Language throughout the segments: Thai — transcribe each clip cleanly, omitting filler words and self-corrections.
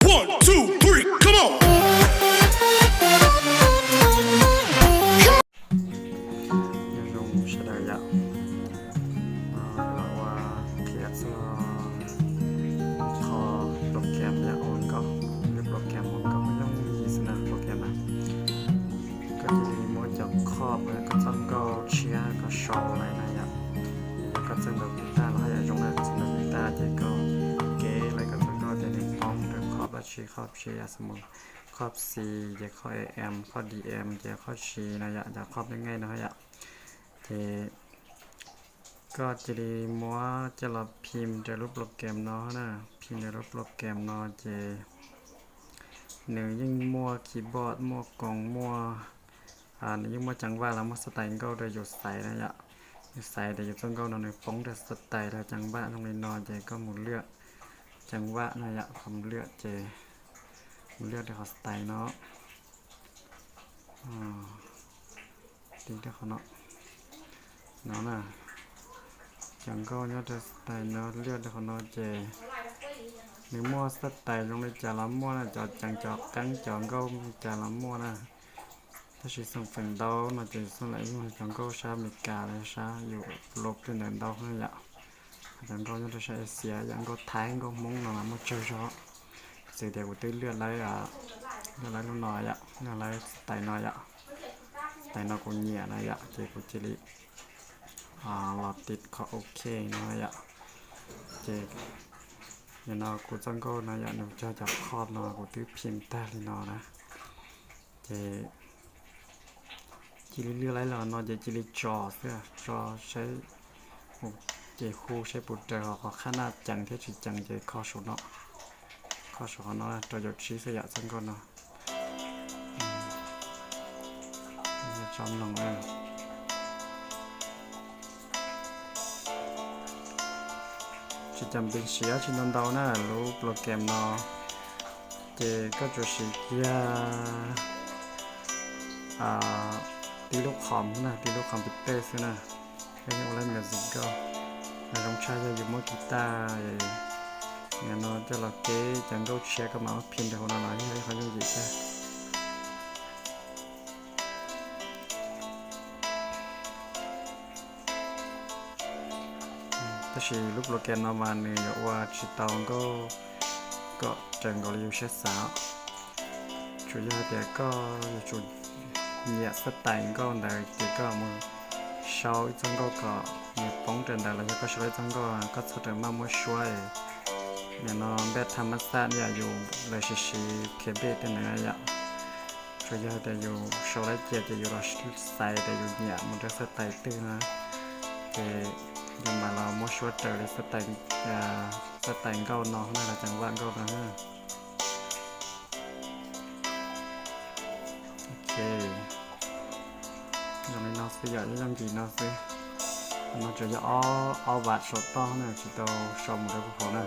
1, 2, 3, come on. ยังลงเฉลยอะเราว่าเขียนคอโปรแกรมยาอ่อนก็เรียกโปรแกรมมันก็ไม่ต้องมีสนะโปรแกรมนะก็จะมีโมจากครอบแล้วก็ต้องก็เชียร์ก็โชว์อะไรนะยะแล้วก็จะแบบตาเราให้ตรงนั้นจะแบบตาเด็กก็เก๋อะไรก็จะก็จะในป้องเรื่องครอบและชีครอบเชียร์สมองครอบ C จะข้อ AM ข้อ DM จะข้อ C นะยะจะครอบได้ง่ายนะยะก็จะดีมัวจะเราพิมพ์จะรูปโปรแกรมเนาะนะพิมพ์จะรูปโปรแกรมเนาะเจหนึ่งยิ่งมัวคีย์บอร์ดมัวกล่องมัวยิ่งมัวจังว่าแล้วมัวสไตล์ก็ได้หยุดใส่นะยะหยุดใส่แต่หยุดต้องก็นอนในฟงแต่สไตล์แล้วจังว่าตรงในนอนเจก็หมุนเลือดจังว่านะยะผมเลือดเจหมุนเลือดในสไตล์เนาะดีได้เขาเนาะน่ะจังก็เนี่ยจะสไตล์เนาะเลือดของเนาะเจในมั่วสไตล์ลงในจาระมั่วนะจอดจังจอดกังจองก็จาระมั่วนะถ้าชีส่งฝั่งดาวนะจะส่งไหลอยู่จังก็ชาเมกาเลยชาอยู่ลบที่ไหนดาวให้ยะจังก็เนี่ยจะใช้เสียยังก็ท้ายก็มุ้งหน่อยมาเจอชอเสียเดียวกูตื้อเลือดไรเลือดไรลูกน้อยเลือดไรสไตล์น้อยสไตล์น้อยกูเหนียนะเจกูจิริเราติดเขาโอเคนะเจเนี่ยนะกูจังก็นะหนูจะจับครอบนะกูตื้อพิมพ์แต่เลยนะเจจิริเรื่องอะไรล่ะนะเจจิริจอเสื้อจอใช้เจคู่ใช้ปุตเตอร์เขาขนาดจังเท่าจังเจข้อสุดเนาะข้อสุดเนาะตัวหยดชี้เสียจังก็เนาะจอมหนังเลยจะจำเป็นเสียชินนดาวนะรู้โปรแกรมเนาะเจก็จะสียาตีลูกคอมนะตีลูกคอมพิวเตอร์นะแค่นี้เราเล่นมิวสิกก็ต้องใช้อยู่มือกีตาร์เนี่ยเนาะจะเราเก๋จังก็เชียร์กับมาพิมพ์แต่คนละหน่อยให้เขายุ่งยิ่งแค่ถ้าชีรูปโปรแกรมเรามาเนี่ยว่าชิตองก็จังก็อยู่เชื่อสาวช่วยเดี๋ยวก็จุดเนี่ยสไตล์ก็ได้เดี๋ยวก็มือเช้าจังก็มีป้องกันได้แล้วก็ช่วยจังก็แสดงมาช่วยเนี่ยเนาะแบบธรรมชาติเนี่ยอยู่เลยชิเคเบตเนี่ยช่วยเดี๋ยวอยู่โชว์ได้เกียรติอยู่เราใส่แต่อยู่เนี่ยมันจะสไตล์ตื้อนะยังมาเราโมช่วยเจอเลยสไตล์ก็น้องนั่นแหละจังหวะก็นะโอเคยังไม่นอนสิอยากยังกี่นอนสินอนจะจะเอาบาดสดต่อนะจิตโตชมได้พวกเขานะ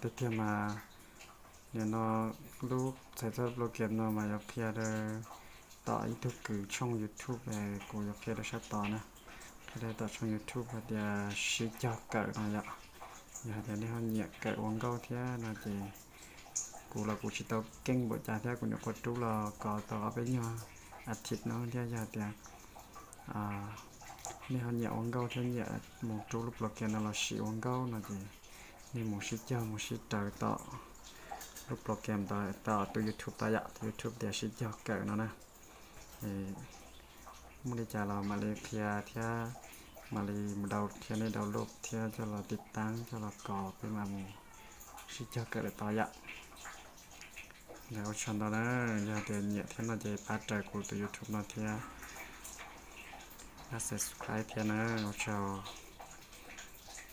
ติดเทียมมาเนี่ยนอลูกใส่ตัวโปรแกรมนอมายกเพียได้ต่ออีทุกคือช่อง YouTube กูยกเพียได้ชัดต่อนะถ้าได้ต่อช่อง YouTube เดี๋ยวชี้จอเกิดนะอย่าเดี๋ยวนี้เขาเหยียบเกิดวงเก้าเทียนะจีกูชิโตเก่งบทจาเทียกูเนี่ยกดตู้รอก่อต่อไปเนี่ยอาทิตย์เนาะเทียเดี๋ยวนี่เขาเหยียบวงเก้าเทียเหยียบหมูตู้รูปโปรแกรมเราชี้วงเก้านะจีนี่หมูชี้เจ้าหมูชี้ต่อรูปโปรแกรมต่อตัว YouTube ต่อYouTube เดี๋ยวชี้จอเกิดนะมุลิจาเรามาเลเซียเทียมาลีมาดาวเทียในดาวโลกเทียจะเราติดตั้งจะเราก่อเป็นมาหมูชี้จอเกิดต่อยะเดี๋ยวฉันตอนนั้นอย่าเดินเหยียดเทียนเราจะปัดใจกูตัว YouTube นะเทียsubscribe เทียนะเราเชียว